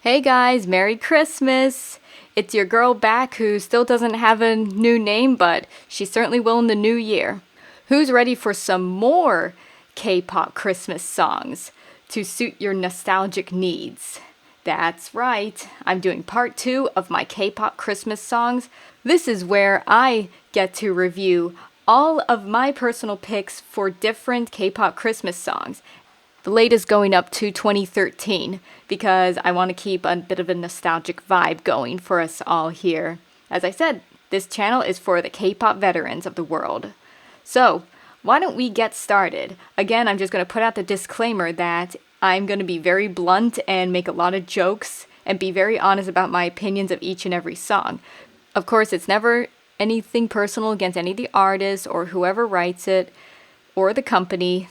Hey guys, Merry Christmas! It's your girl back who still doesn't have a new name, but she certainly will in the new year. Who's ready for some more K-pop Christmas songs to suit your nostalgic needs? That's right, I'm doing part 2 of my K-pop Christmas songs. This is where I get to review all of my personal picks for different K-pop Christmas songs. The latest going up to 2013 because I want to keep a bit of a nostalgic vibe going for us all here. As I said, this channel is for the K-pop veterans of the world. So, why don't we get started? Again, I'm just going to put out the disclaimer that I'm going to be very blunt and make a lot of jokes and be very honest about my opinions of each and every song. Of course, it's never anything personal against any of the artists or whoever writes it or the company.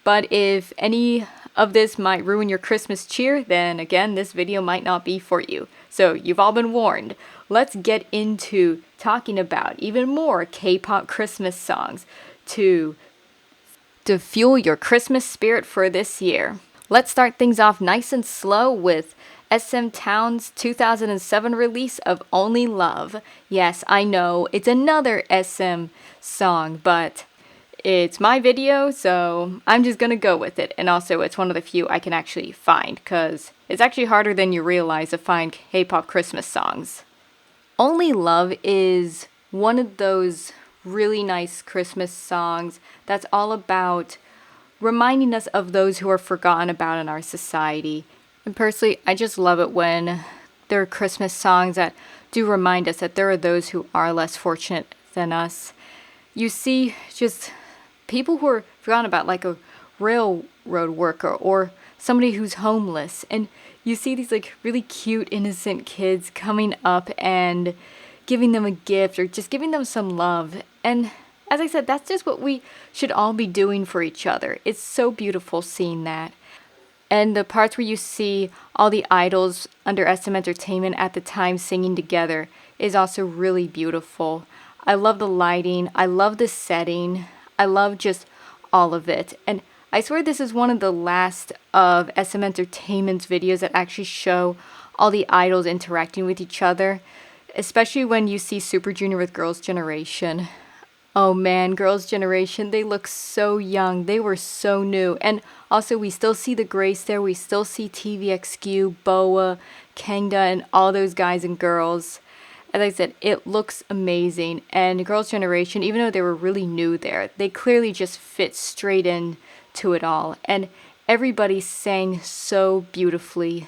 But if any of this might ruin your Christmas cheer, then again, this video might not be for you. So you've all been warned. Let's get into talking about even more K-pop Christmas songs to fuel your Christmas spirit for this year. Let's start things off nice and slow with SM Town's 2007 release of Only Love. Yes, I know, it's another SM song, but it's my video, so I'm just gonna go with it. And also, it's one of the few I can actually find, because it's actually harder than you realize to find K-pop Christmas songs. Only Love is one of those really nice Christmas songs that's all about reminding us of those who are forgotten about in our society. And personally, I just love it when there are Christmas songs that do remind us that there are those who are less fortunate than us. You see just people who are forgotten about, like a railroad worker or somebody who's homeless. And you see these like really cute, innocent kids coming up and giving them a gift or just giving them some love. And as I said, that's just what we should all be doing for each other. It's so beautiful seeing that. And the parts where you see all the idols under SM Entertainment at the time singing together is also really beautiful. I love the lighting. I love the setting. I love just all of it. And I swear this is one of the last of SM Entertainment's videos that actually show all the idols interacting with each other. Especially when you see Super Junior with Girls' Generation. Oh man, Girls' Generation, they look so young. They were so new. And also we still see the Grace there. We still see TVXQ, Boa, Kangda, and all those guys and girls. As I said, it looks amazing, and Girls' Generation, even though they were really new there, they clearly just fit straight into it all, and everybody sang so beautifully.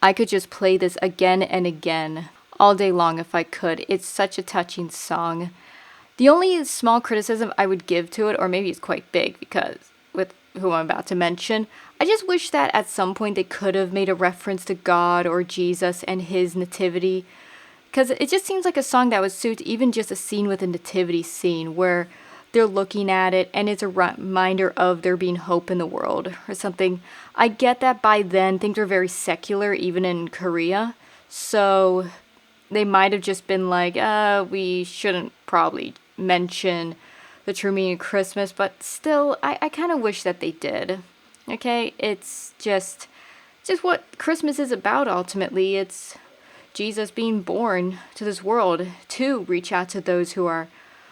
I could just play this again and again, all day long if I could. It's such a touching song. The only small criticism I would give to it, or maybe it's quite big, because with who I'm about to mention, I just wish that at some point they could have made a reference to God or Jesus and his nativity. Because it just seems like a song that would suit even just a scene with a nativity scene where they're looking at it and it's a reminder of there being hope in the world or something. I get that by then things were very secular even in Korea. So they might have just been like, we shouldn't probably mention the true meaning of Christmas. But still, I kind of wish that they did. Okay, it's just what Christmas is about ultimately. It's Jesus being born to this world to reach out to those who are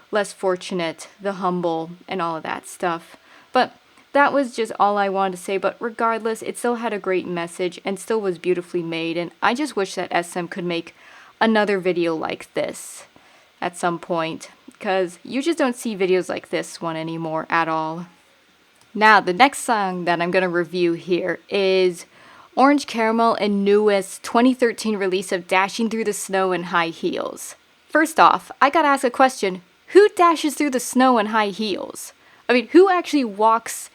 less fortunate, the humble, and all of that stuff. But that was just all I wanted to say. But regardless, it still had a great message and still was beautifully made. And I just wish that SM could make another video like this at some point, because you just don't see videos like this one anymore at all. Now, the next song that I'm going to review here is Orange Caramel and newest 2013 release of Dashing Through the Snow in High Heels. First off, I gotta ask a question. Who dashes through the snow in high heels? I mean, who actually walks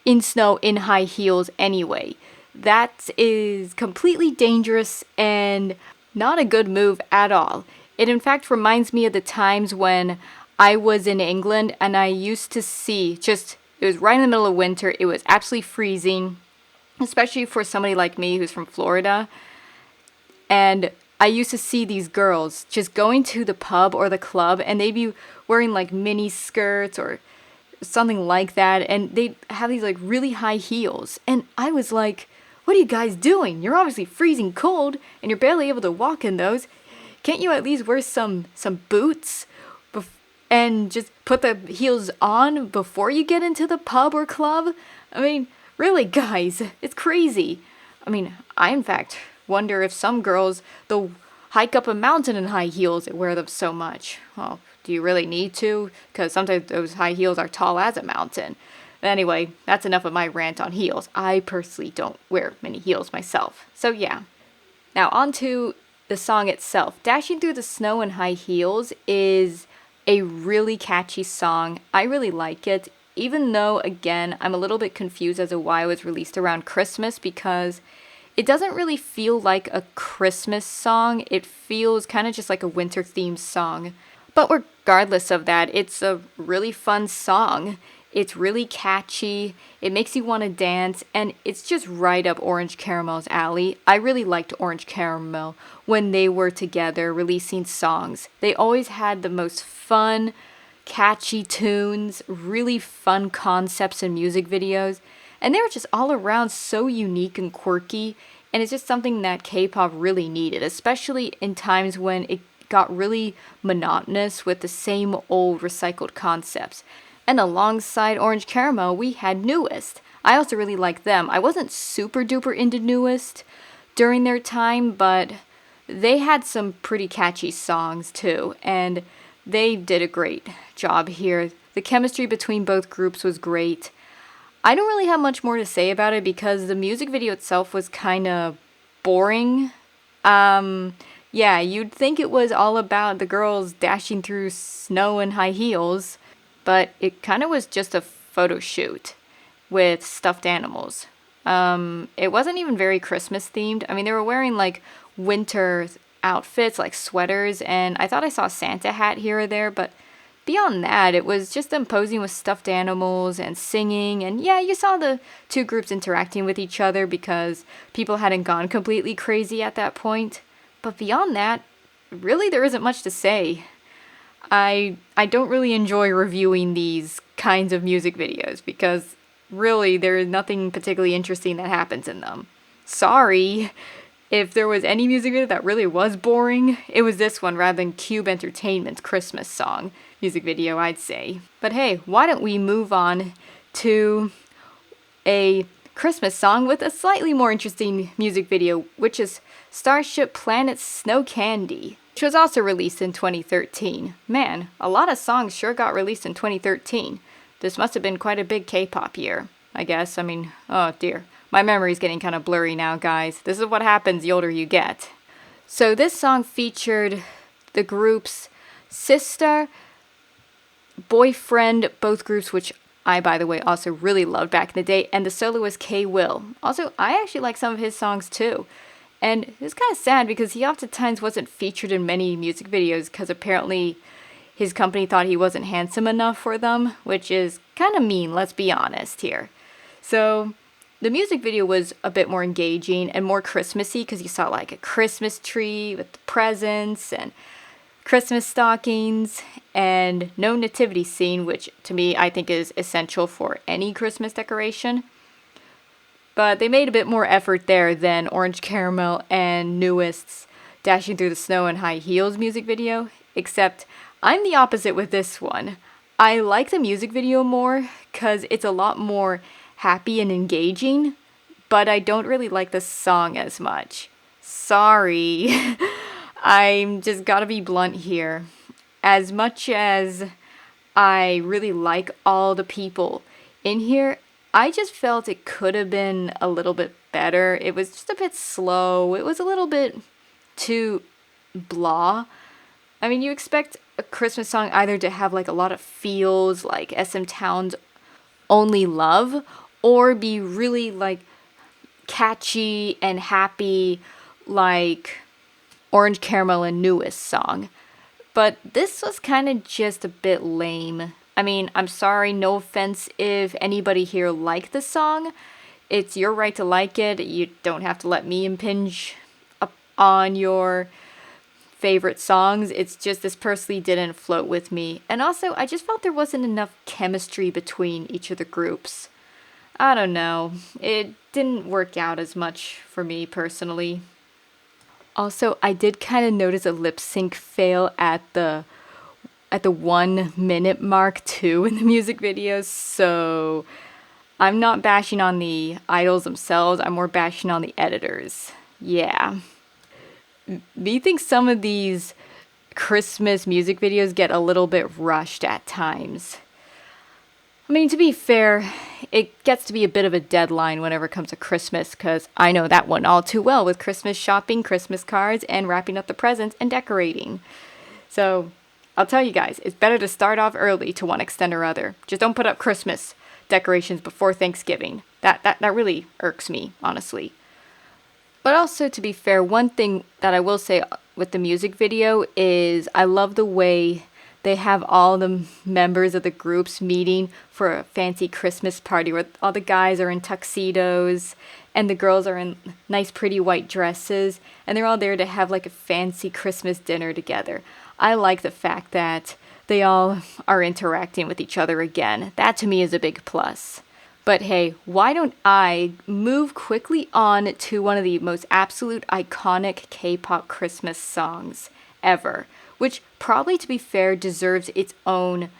in snow in high heels anyway? That is completely dangerous and not a good move at all. It in fact reminds me of the times when I was in England and I used to see it was right in the middle of winter, it was absolutely freezing. Especially for somebody like me who's from Florida. And I used to see these girls just going to the pub or the club and they'd be wearing like mini skirts or something like that. And they'd have these like really high heels. And I was like, what are you guys doing? You're obviously freezing cold, and you're barely able to walk in those. Can't you at least wear some boots and just put the heels on before you get into the pub or club? I mean, really, guys, it's crazy. I mean, I in fact wonder if some girls, they'll hike up a mountain in high heels and wear them so much. Well, do you really need to? Because sometimes those high heels are tall as a mountain. Anyway, that's enough of my rant on heels. I personally don't wear many heels myself. So yeah. Now on to the song itself. Dashing Through the Snow in High Heels is a really catchy song. I really like it, even though, again, I'm a little bit confused as to why it was released around Christmas, because it doesn't really feel like a Christmas song. It feels kind of just like a winter-themed song. But regardless of that, it's a really fun song. It's really catchy, it makes you want to dance, and it's just right up Orange Caramel's alley. I really liked Orange Caramel when they were together releasing songs. They always had the most fun, catchy tunes, really fun concepts and music videos, and they were just all around so unique and quirky, and it's just something that K-pop really needed, especially in times when it got really monotonous with the same old recycled concepts. And alongside Orange Caramel, we had Newest. I also really like them. I wasn't super duper into Newest during their time, but they had some pretty catchy songs too, and they did a great job here. The chemistry between both groups was great. I don't really have much more to say about it because the music video itself was kind of boring. Yeah, you'd think it was all about the girls dashing through snow in high heels, but it kind of was just a photo shoot with stuffed animals. It wasn't even very Christmas themed. I mean, they were wearing like winter outfits, like sweaters, and I thought I saw a Santa hat here or there, but beyond that, it was just them posing with stuffed animals and singing, and yeah, you saw the two groups interacting with each other because people hadn't gone completely crazy at that point. But beyond that, really there isn't much to say. I don't really enjoy reviewing these kinds of music videos because really there is nothing particularly interesting that happens in them. Sorry if there was any music video that really was boring, it was this one rather than Cube Entertainment's Christmas song music video, I'd say. But hey, why don't we move on to a Christmas song with a slightly more interesting music video, which is Starship Planet's Snow Candy, which was also released in 2013. Man, a lot of songs sure got released in 2013. This must have been quite a big K-pop year, I guess. I mean, oh dear. My memory's getting kind of blurry now, guys. This is what happens the older you get. So this song featured the groups Sister, Boyfriend, both groups which I, by the way, also really loved back in the day, and the soloist K-Will. Also, I actually like some of his songs too. And it was kind of sad because he oftentimes wasn't featured in many music videos because apparently his company thought he wasn't handsome enough for them, which is kind of mean, let's be honest here. So the music video was a bit more engaging and more Christmassy because you saw like a Christmas tree with the presents and Christmas stockings and no nativity scene, which to me I think is essential for any Christmas decoration. But they made a bit more effort there than Orange Caramel and Newest's Dashing Through the Snow in High Heels music video, except I'm the opposite with this one. I like the music video more because it's a lot more happy and engaging, but I don't really like the song as much. Sorry. I'm just gotta be blunt here. As much as I really like all the people in here, I just felt it could have been a little bit better. It was just a bit slow. It was a little bit too blah. I mean, you expect a Christmas song either to have like a lot of feels like SM Town's Only Love, or be really like catchy and happy like Orange Caramel and Newest song. But this was kind of just a bit lame. I mean, I'm sorry, no offense if anybody here liked the song. It's your right to like it. You don't have to let me impinge up on your favorite songs. It's just this personally didn't float with me. And also, I just felt there wasn't enough chemistry between each of the groups. I don't know. It didn't work out as much for me personally. Also, I did kind of notice a lip sync fail at the 1 minute mark too in the music videos, so I'm not bashing on the idols themselves, I'm more bashing on the editors. Yeah. Do you think some of these Christmas music videos get a little bit rushed at times? I mean, to be fair, it gets to be a bit of a deadline whenever it comes to Christmas, because I know that one all too well with Christmas shopping, Christmas cards, and wrapping up the presents and decorating. So, I'll tell you guys, it's better to start off early to one extent or other. Just don't put up Christmas decorations before Thanksgiving. That really irks me, honestly. But also, to be fair, one thing that I will say with the music video is I love the way they have all the members of the groups meeting for a fancy Christmas party where all the guys are in tuxedos and the girls are in nice, pretty white dresses, and they're all there to have like a fancy Christmas dinner together. I like the fact that they all are interacting with each other again. That to me is a big plus. But hey, why don't I move quickly on to one of the most absolute iconic K-pop Christmas songs ever, which probably, to be fair, deserves its own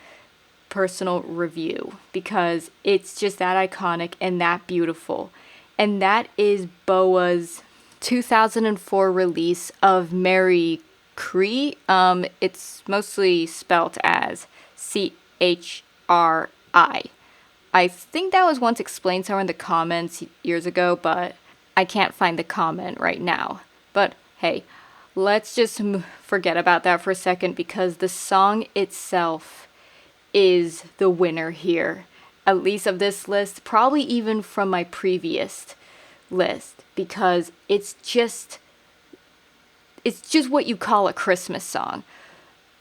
personal review because it's just that iconic and that beautiful. And that is BoA's 2004 release of Mary Cree. It's mostly spelt as CHRI. I think that was once explained somewhere in the comments years ago, but I can't find the comment right now. But hey, let's just forget about that for a second because the song itself is the winner here, at least of this list, probably even from my previous list, because it's just what you call a Christmas song.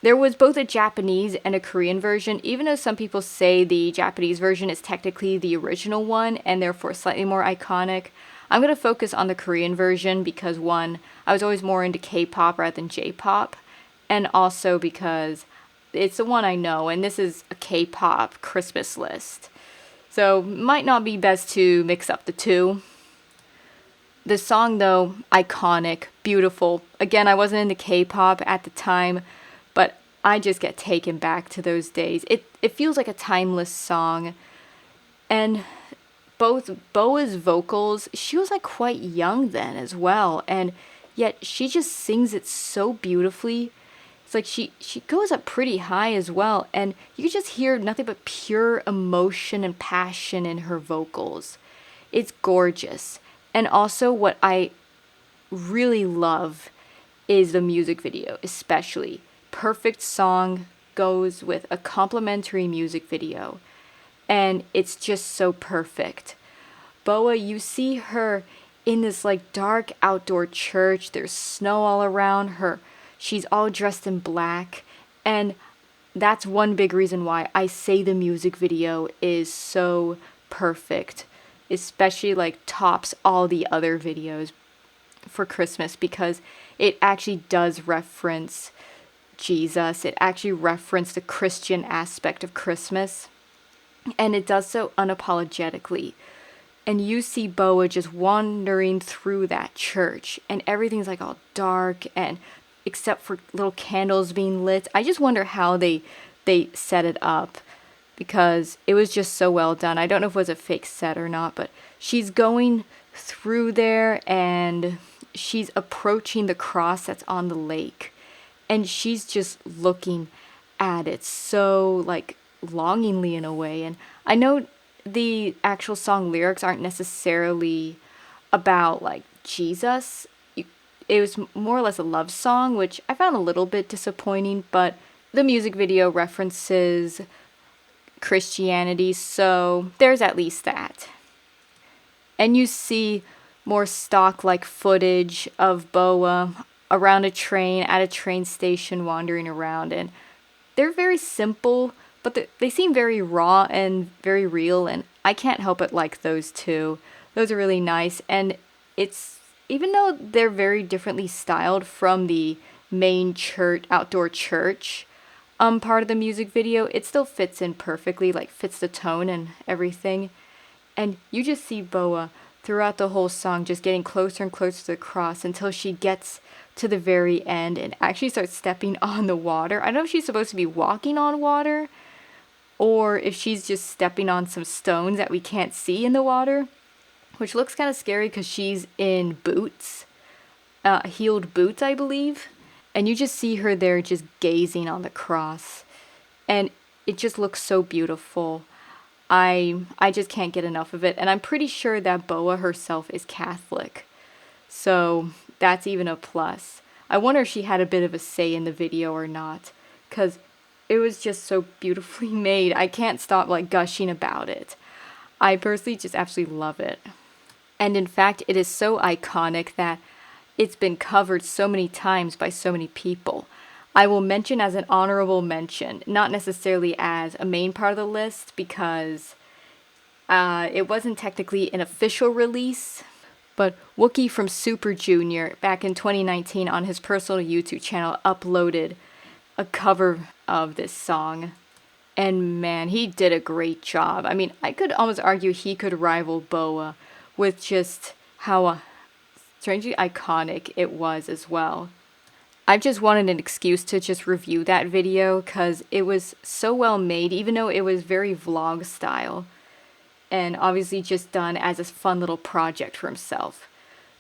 There was both a Japanese and a Korean version, even though some people say the Japanese version is technically the original one and therefore slightly more iconic. I'm going to focus on the Korean version because one, I was always more into K-pop rather than J-pop, and also because it's the one I know, and this is a K-pop Christmas list. So, might not be best to mix up the two. The song, though, iconic, beautiful. Again, I wasn't into K-pop at the time, but I just get taken back to those days. It feels like a timeless song. And both BoA's vocals, she was like quite young then as well. And yet she just sings it so beautifully. It's like she goes up pretty high as well. And you can just hear nothing but pure emotion and passion in her vocals. It's gorgeous. And also what I really love is the music video, especially. Perfect song goes with a complimentary music video, and it's just so perfect. BoA, you see her in this like dark outdoor church. There's snow all around her. She's all dressed in black, and that's one big reason why I say the music video is so perfect, especially like tops all the other videos for Christmas because it actually does reference Jesus. It actually referenced the Christian aspect of Christmas, and it does so unapologetically. And you see BoA just wandering through that church, and everything's like all dark, and except for little candles being lit. I just wonder how they set it up because it was just so well done. I don't know if it was a fake set or not, but she's going through there and she's approaching the cross that's on the lake. And she's just looking at it so, like, longingly in a way. And I know the actual song lyrics aren't necessarily about, like, Jesus. It was more or less a love song, which I found a little bit disappointing. But the music video references Christianity, so there's at least that. And you see more stock-like footage of BoA around a train, at a train station, wandering around, and they're very simple, but they seem very raw and very real, and I can't help but like those two. Those are really nice, and it's, even though they're very differently styled from the main church, outdoor church, part of the music video, it still fits in perfectly, like fits the tone and everything. And you just see Boa throughout the whole song just getting closer and closer to the cross until she gets to the very end and actually starts stepping on the water. I don't know if she's supposed to be walking on water or if she's just stepping on some stones that we can't see in the water, which looks kind of scary because she's in boots, heeled boots, I believe. And you just see her there just gazing on the cross. And it just looks so beautiful. I just can't get enough of it. And I'm pretty sure that Boa herself is Catholic. So that's even a plus. I wonder if she had a bit of a say in the video or not. Because it was just so beautifully made. I can't stop like gushing about it. I personally just absolutely love it. And in fact, it is so iconic that it's been covered so many times by so many people. I will mention as an honorable mention, not necessarily as a main part of the list because it wasn't technically an official release, but Wookie from Super Junior back in 2019 on his personal YouTube channel uploaded a cover of this song. And man, he did a great job. I mean, I could almost argue he could rival Boa with just how strangely iconic it was as well. I just wanted an excuse to just review that video because it was so well made, even though it was very vlog style. And obviously just done as a fun little project for himself.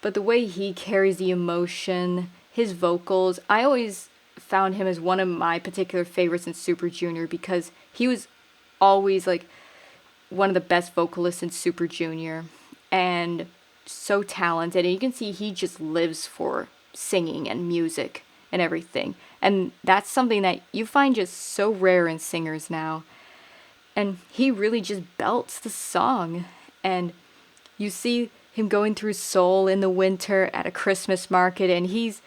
But the way he carries the emotion, his vocals, I always found him as one of my particular favorites in Super Junior because he was always like one of the best vocalists in Super Junior and so talented. And you can see he just lives for singing and music and everything. And that's something that you find just so rare in singers now. And he really just belts the song. And you see him going through Seoul in the winter at a Christmas market, and he's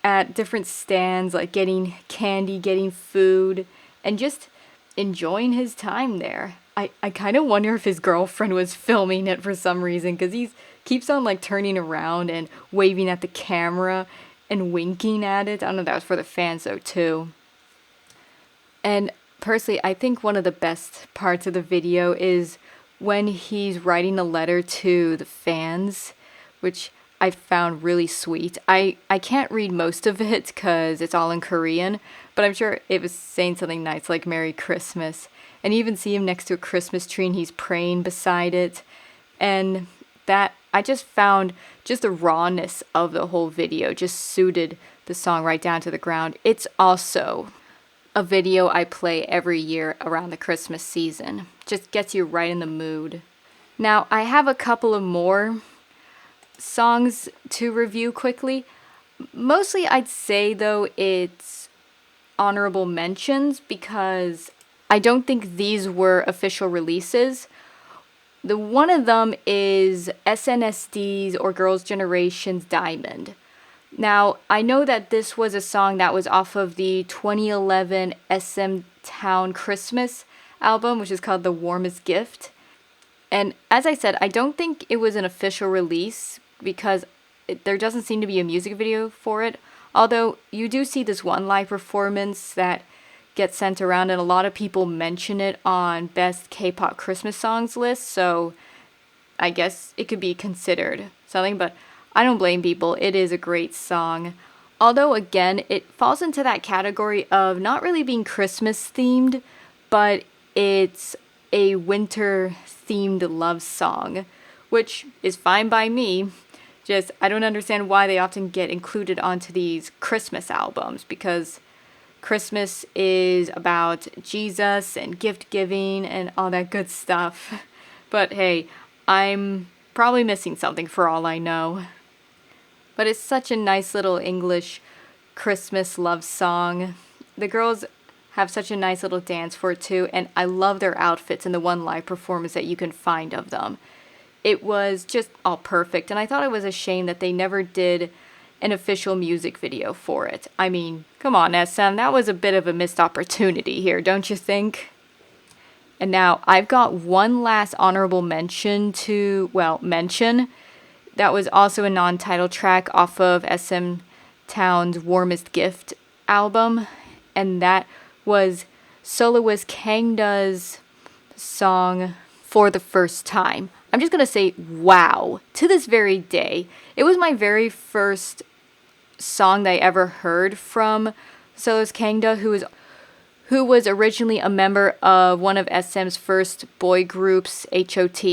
at different stands, like getting candy, getting food, and just enjoying his time there. I kind of wonder if his girlfriend was filming it for some reason, because he keeps on like turning around and waving at the camera and winking at it. I don't know if that was for the fans though too. And personally, I think one of the best parts of the video is when he's writing a letter to the fans, which I found really sweet. I can't read most of it because it's all in Korean, but I'm sure it was saying something nice like Merry Christmas. And you even see him next to a Christmas tree and he's praying beside it. And that, I just found just the rawness of the whole video just suited the song right down to the ground. It's also a video I play every year around the Christmas season. Just gets you right in the mood. Now, I have a couple of more songs to review quickly. Mostly I'd say though it's honorable mentions because I don't think these were official releases. The one of them is SNSD or Girls' Generation's Diamond. Now, I know that this was a song that was off of the 2011 SM Town Christmas album, which is called The Warmest Gift. And as I said, I don't think it was an official release because there doesn't seem to be a music video for it. Although you do see this one live performance that gets sent around and a lot of people mention it on best K-pop Christmas songs list. So I guess it could be considered something, but I don't blame people. It is a great song. Although again, it falls into that category of not really being Christmas themed, but it's a winter themed love song, which is fine by me. Just, I don't understand why they often get included onto these Christmas albums because Christmas is about Jesus and gift giving and all that good stuff. But hey, I'm probably missing something for all I know. But it's such a nice little English Christmas love song. The girls have such a nice little dance for it too, and I love their outfits in the one live performance that you can find of them. It was just all perfect, and I thought it was a shame that they never did an official music video for it. I mean, come on, SM, that was a bit of a missed opportunity here, don't you think? And now, I've got one last honorable mention mention. That was also a non-title track off of SM Town's Warmest Gift album, and that was soloist Kangda's song for the first time. I'm just gonna say wow. To this very day, it was my very first song that I ever heard from Solo's Kangda, who was originally a member of one of SM's first boy groups, HOT.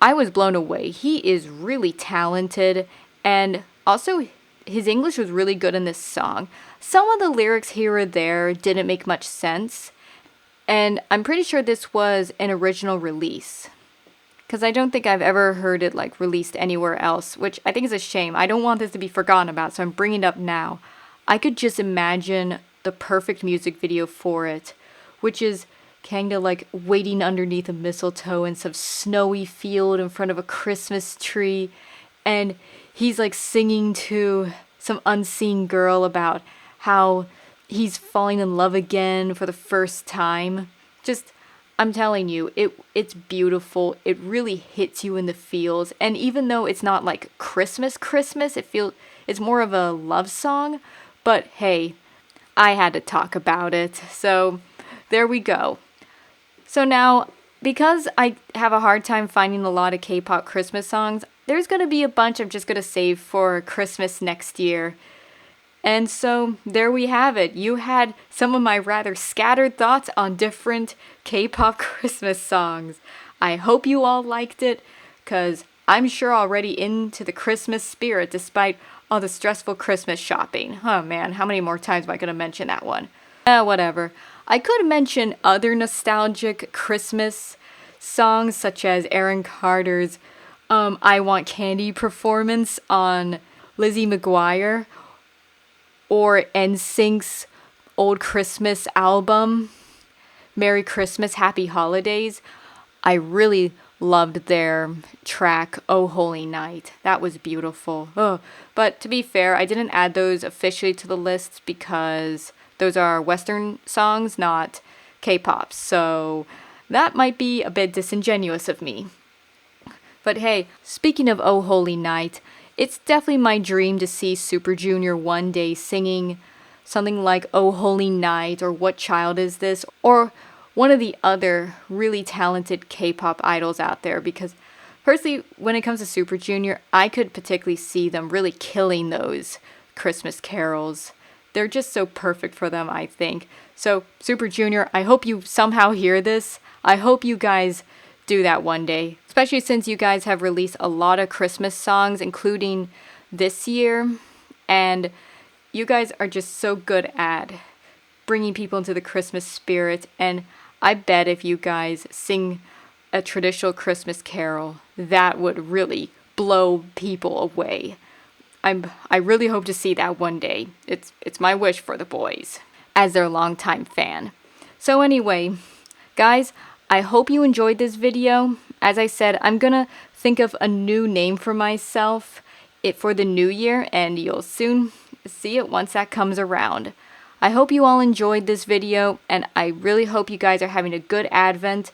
I was blown away. He is really talented, and also his English was really good in this song. Some of the lyrics here or there didn't make much sense, and I'm pretty sure this was an original release, because I don't think I've ever heard it like released anywhere else, which I think is a shame. I don't want this to be forgotten about, so I'm bringing it up now. I could just imagine the perfect music video for it, which is Kangda like waiting underneath a mistletoe in some snowy field in front of a Christmas tree, and he's like singing to some unseen girl about how he's falling in love again for the first time. Just, I'm telling you, it's beautiful. It really hits you in the feels, and even though it's not like Christmas, it's more of a love song. But hey, I had to talk about it, so there we go. So now, because I have a hard time finding a lot of K-pop Christmas songs, there's going to be a bunch I'm just going to save for Christmas next year. And so there we have it. You had some of my rather scattered thoughts on different K-pop Christmas songs. I hope you all liked it, because I'm sure already into the Christmas spirit despite all the stressful Christmas shopping. Oh man, how many more times am I going to mention that one? Whatever. I could mention other nostalgic Christmas songs such as Aaron Carter's I Want Candy performance on Lizzie McGuire, or NSYNC's Old Christmas album, Merry Christmas, Happy Holidays. I really loved their track, Oh Holy Night. That was beautiful. Oh, but to be fair, I didn't add those officially to the list because those are Western songs, not K-pop. So that might be a bit disingenuous of me. But hey, speaking of Oh Holy Night, it's definitely my dream to see Super Junior one day singing something like Oh Holy Night or What Child Is This, or one of the other really talented K-pop idols out there, because personally, when it comes to Super Junior, I could particularly see them really killing those Christmas carols. They're just so perfect for them, I think. So, Super Junior, I hope you somehow hear this. I hope you guys do that one day, especially since you guys have released a lot of Christmas songs, including this year, and you guys are just so good at bringing people into the Christmas spirit, and I bet if you guys sing a traditional Christmas carol, that would really blow people away. I really hope to see that one day. It's my wish for the boys, as their longtime fan. So anyway, guys, I hope you enjoyed this video. As I said, I'm gonna think of a new name for myself for the new year, and you'll soon see it once that comes around. I hope you all enjoyed this video, and I really hope you guys are having a good Advent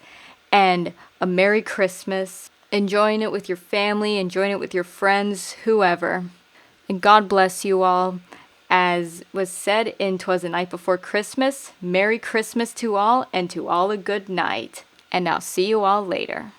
and a Merry Christmas, enjoying it with your family, enjoying it with your friends, whoever. And God bless you all. As was said in 'Twas the Night Before Christmas, Merry Christmas to all, and to all a good night. And I'll see you all later.